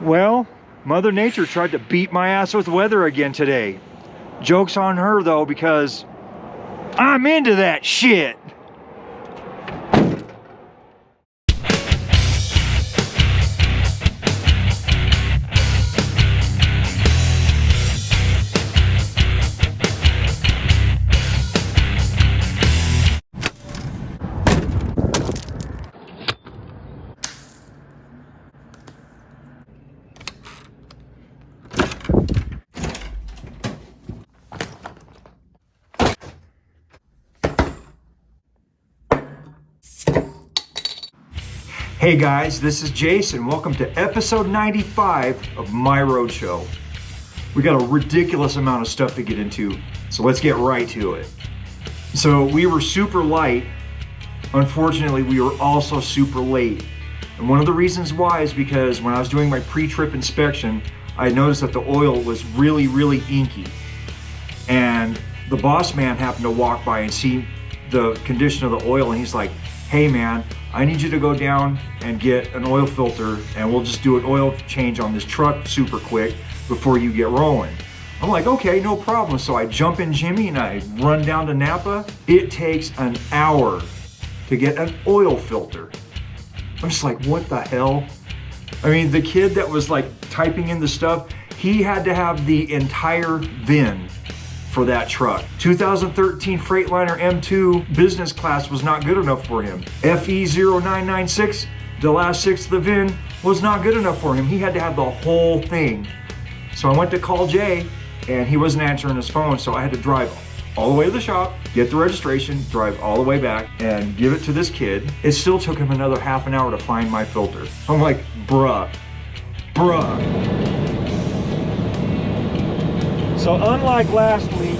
Well, Mother Nature tried to beat my ass with weather again today. Joke's on her though, because I'm into that shit. Hey guys, this is Jace and welcome to episode 95 of my road show. We got a ridiculous amount of stuff to get into, so let's get right to it. So we were super light. Unfortunately, we were also super late. And one of the reasons why is because when I was doing my pre-trip inspection, I noticed that the oil was really inky. And the boss man happened to walk by and see the condition of the oil, and he's like, hey man, I need you to go down and get an oil filter and we'll just do an oil change on this truck super quick before you get rolling. I'm like, okay, no problem. So I jump in Jimmy and I run down to Napa. It takes an hour to get an oil filter. I'm just like, what the hell? I mean, the kid that was like typing in the stuff, he had to have the entire VIN for that truck. 2013 Freightliner M2 business class was not good enough for him. FE0996, the last 6 of the VIN, was not good enough for him. He had to have the whole thing. So I went to call Jay and he wasn't answering his phone, so I had to drive all the way to the shop, get the registration, drive all the way back and give it to this kid. It still took him another half an hour to find my filter. I'm like, bruh. So unlike last week,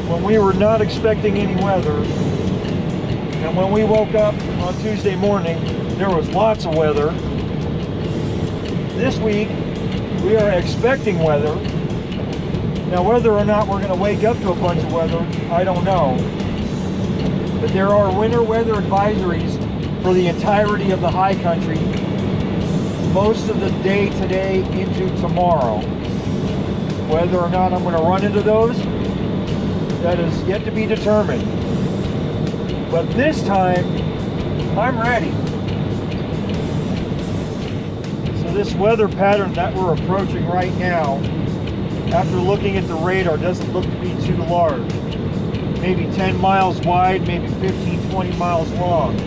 when we were not expecting any weather, and when we woke up on Tuesday morning, there was lots of weather. This week, we are expecting weather. Now, whether or not we're going to wake up to a bunch of weather, I don't know. But there are winter weather advisories for the entirety of the high country, most of the day today into tomorrow. Whether or not I'm going to run into those, that is yet to be determined. But this time, I'm ready. So this weather pattern that we're approaching right now, after looking at the radar, doesn't look to be too large. Maybe 10 miles wide, maybe 15, 20 miles long.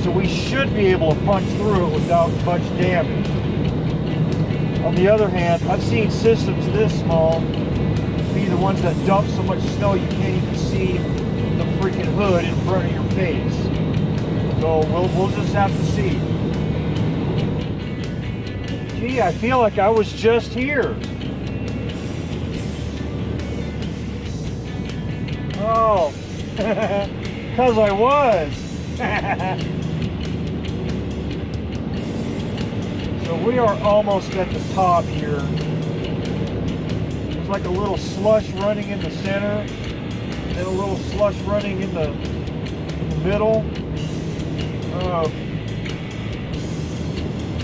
So we should be able to punch through it without much damage. On the other hand, I've seen systems this small be the ones that dump so much snow you can't even see the freaking hood in front of your face. So we'll just have to see. Gee, I feel like I was just here. Oh, because I was. So we are almost at the top here. There's like a little slush running in the center and a little slush running in the middle.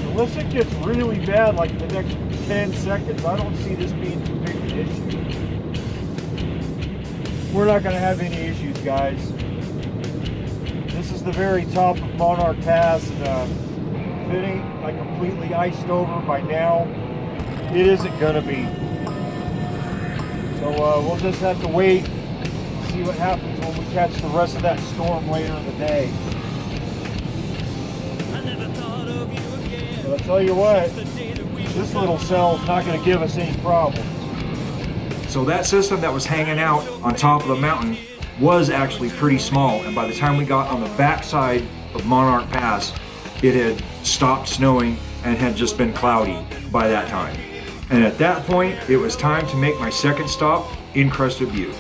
Unless it gets really bad like in the next 10 seconds, I don't see this being too big of an issue. We're not going to have any issues, guys. This is the very top of Monarch Pass. And, if it ain't like completely iced over by now, it isn't gonna be. So we'll just have to wait and see what happens when we catch the rest of that storm later in the day. But I'll tell you what, this little cell is not gonna give us any problems. So that system that was hanging out on top of the mountain was actually pretty small, and by the time we got on the backside of Monarch Pass, it had stopped snowing and had just been cloudy by that time. And at that point, it was time to make my second stop in Crested Butte.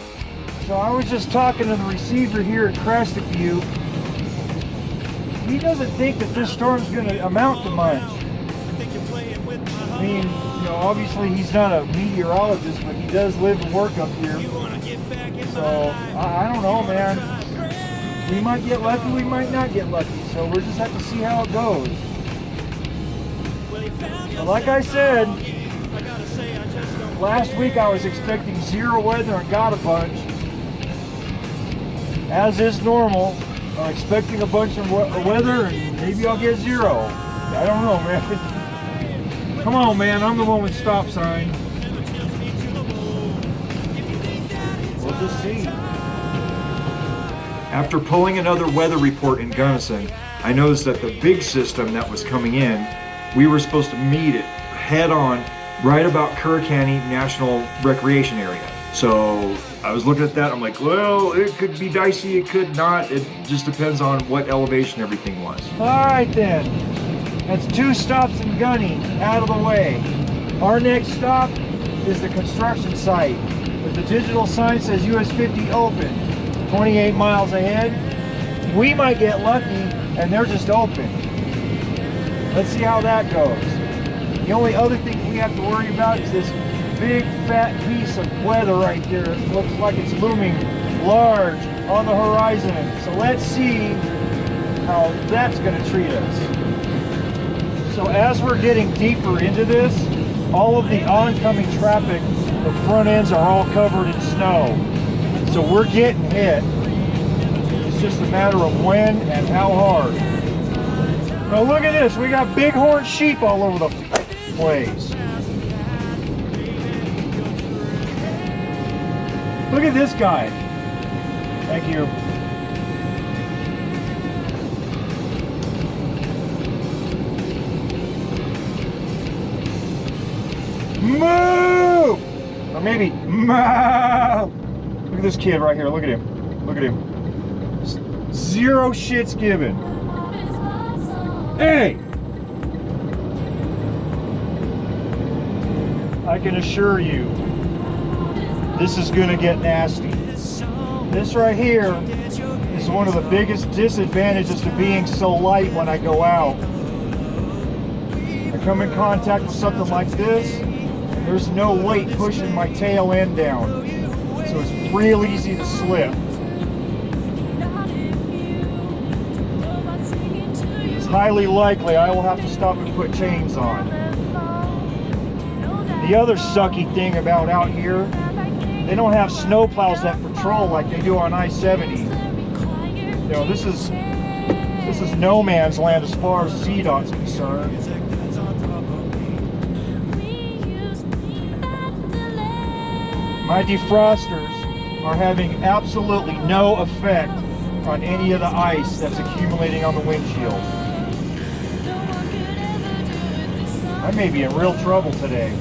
So I was just talking to the receiver here at Crested Butte. He doesn't think that this storm's going to amount to much. I mean, you know, obviously he's not a meteorologist, but he does live and work up here. So, I don't know, man. We might get lucky, we might not get lucky, so we'll just have to see how it goes. But like I said, last week I was expecting zero weather and got a bunch. As is normal, I'm expecting a bunch of weather and maybe I'll get zero. I don't know, man. Come on, man, I'm the one with stop sign. We'll just see. After pulling another weather report in Gunnison, I noticed that the big system that was coming in, we were supposed to meet it head on right about Kerr County National Recreation Area. So I was looking at that, I'm like, well, it could be dicey, it could not. It just depends on what elevation everything was. All right then, that's 2 stops in Gunny out of the way. Our next stop is the construction site. But the digital sign says US 50 open. 28 miles ahead. We might get lucky and they're just open. Let's see how that goes. The only other thing we have to worry about is this big fat piece of weather right there. It looks like it's looming large on the horizon. So let's see how that's going to treat us. So as we're getting deeper into this, all of the oncoming traffic, the front ends are all covered in snow. So we're getting hit. It's just a matter of when and how hard. Now look at this. We got bighorn sheep all over the place. Look at this guy. Thank you. Move! Or maybe move! Look at this kid right here. Look at him. Look at him. Zero shits given. Hey! I can assure you, this is gonna get nasty. This right here is one of the biggest disadvantages to being so light when I go out. I come in contact with something like this, there's no weight pushing my tail end down. So it's real easy to slip. It's highly likely I will have to stop and put chains on. The other sucky thing about out here, they don't have snow plows that patrol like they do on I-70. You know, this is no man's land as far as CDOT's concerned. My defrosters are having absolutely no effect on any of the ice that's accumulating on the windshield. I may be in real trouble today.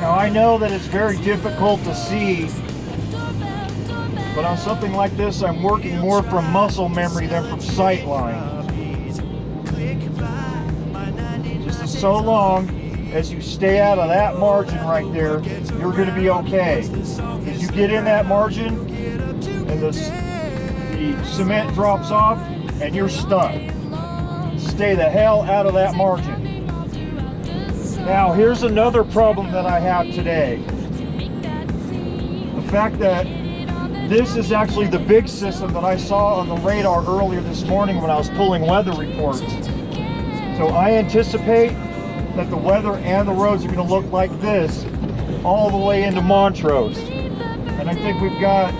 Now I know that it's very difficult to see, but on something like this I'm working more from muscle memory than from sight line. Just so long as you stay out of that margin right there, you're going to be okay. As you get in that margin and the cement drops off and you're stuck. Stay the hell out of that margin. Now here's another problem that I have today. The fact that this is actually the big system that I saw on the radar earlier this morning when I was pulling weather reports. So I anticipate that the weather and the roads are going to look like this all the way into Montrose. And I think we've got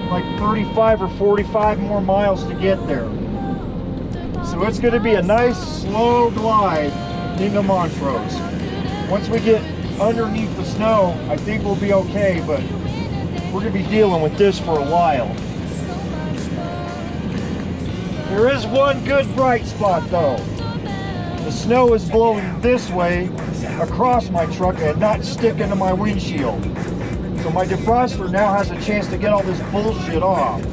like 35 or 45 more miles to get there. So it's going to be a nice slow glide into Montrose. Once we get underneath the snow, I think we'll be okay, but we're going to be dealing with this for a while. There is one good bright spot though. The snow is blowing this way across my truck and not sticking to my windshield. So my defroster now has a chance to get all this bullshit off.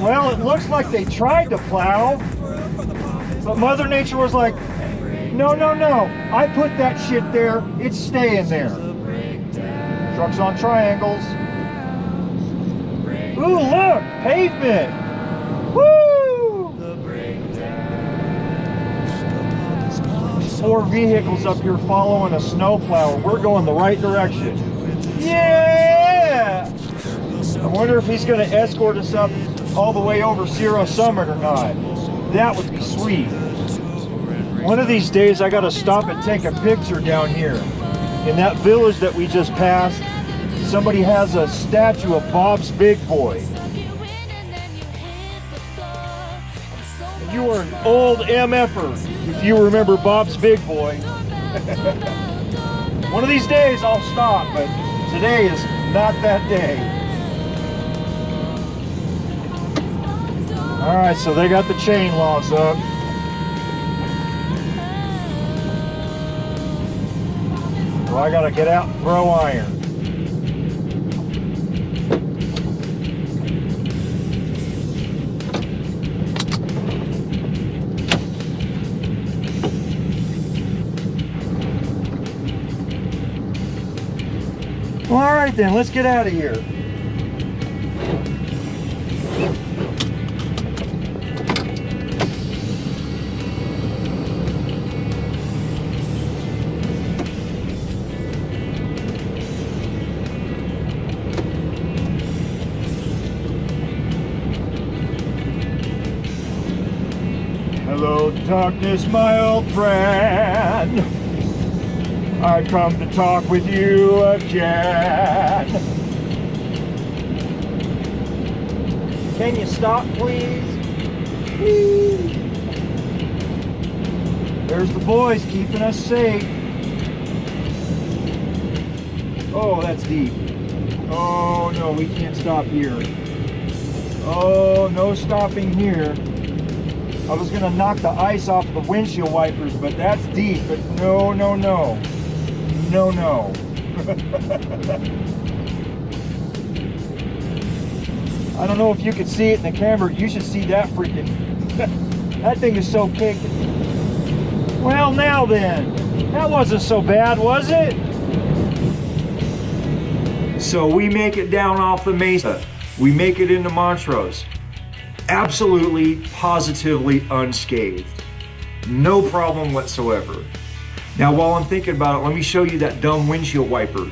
Well, it looks like they tried to plow, but Mother Nature was like, no, no, no, I put that shit there, it's staying there. Truck's on triangles. Ooh, look, pavement. Woo! 4 vehicles up here following a snowplow. We're going the right direction. Yeah! I wonder if he's going to escort us up all the way over Sierra Summit or not. That would be sweet. One of these days I gotta stop and take a picture down here. In that village that we just passed, somebody has a statue of Bob's Big Boy. You are an old MFer if you remember Bob's Big Boy. One of these days I'll stop, but today is not that day. All right, so they got the chain locks up. So I gotta get out and throw iron. All right then, let's get out of here. Hello, darkness, my old friend. I come to talk with you again. Can you stop, please? Please. There's the boys keeping us safe. Oh, that's deep. Oh, no, we can't stop here. Oh, no stopping here. I was gonna knock the ice off the windshield wipers, but that's deep. But no, no, no. No, no. I don't know if you could see it in the camera. You should see that freaking... that thing is so kicked. Well, now then. That wasn't so bad, was it? So we make it down off the mesa. We make it into Montrose. Absolutely, positively unscathed. No problem whatsoever. Now, while I'm thinking about it, let me show you that dumb windshield wiper.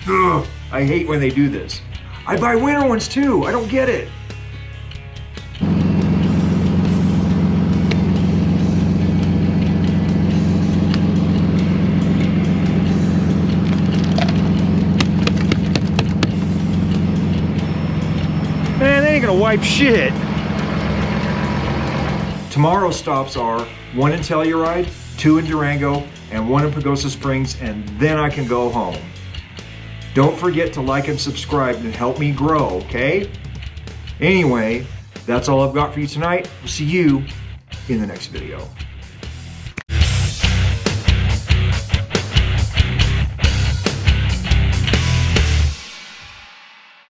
Ugh, I hate when they do this. I buy winter ones too. I don't get it. Man, they ain't gonna wipe shit. Tomorrow's stops are 1 in Telluride, 2 in Durango, and 1 in Pagosa Springs, and then I can go home. Don't forget to like and subscribe and help me grow, okay? Anyway, that's all I've got for you tonight. We'll see you in the next video.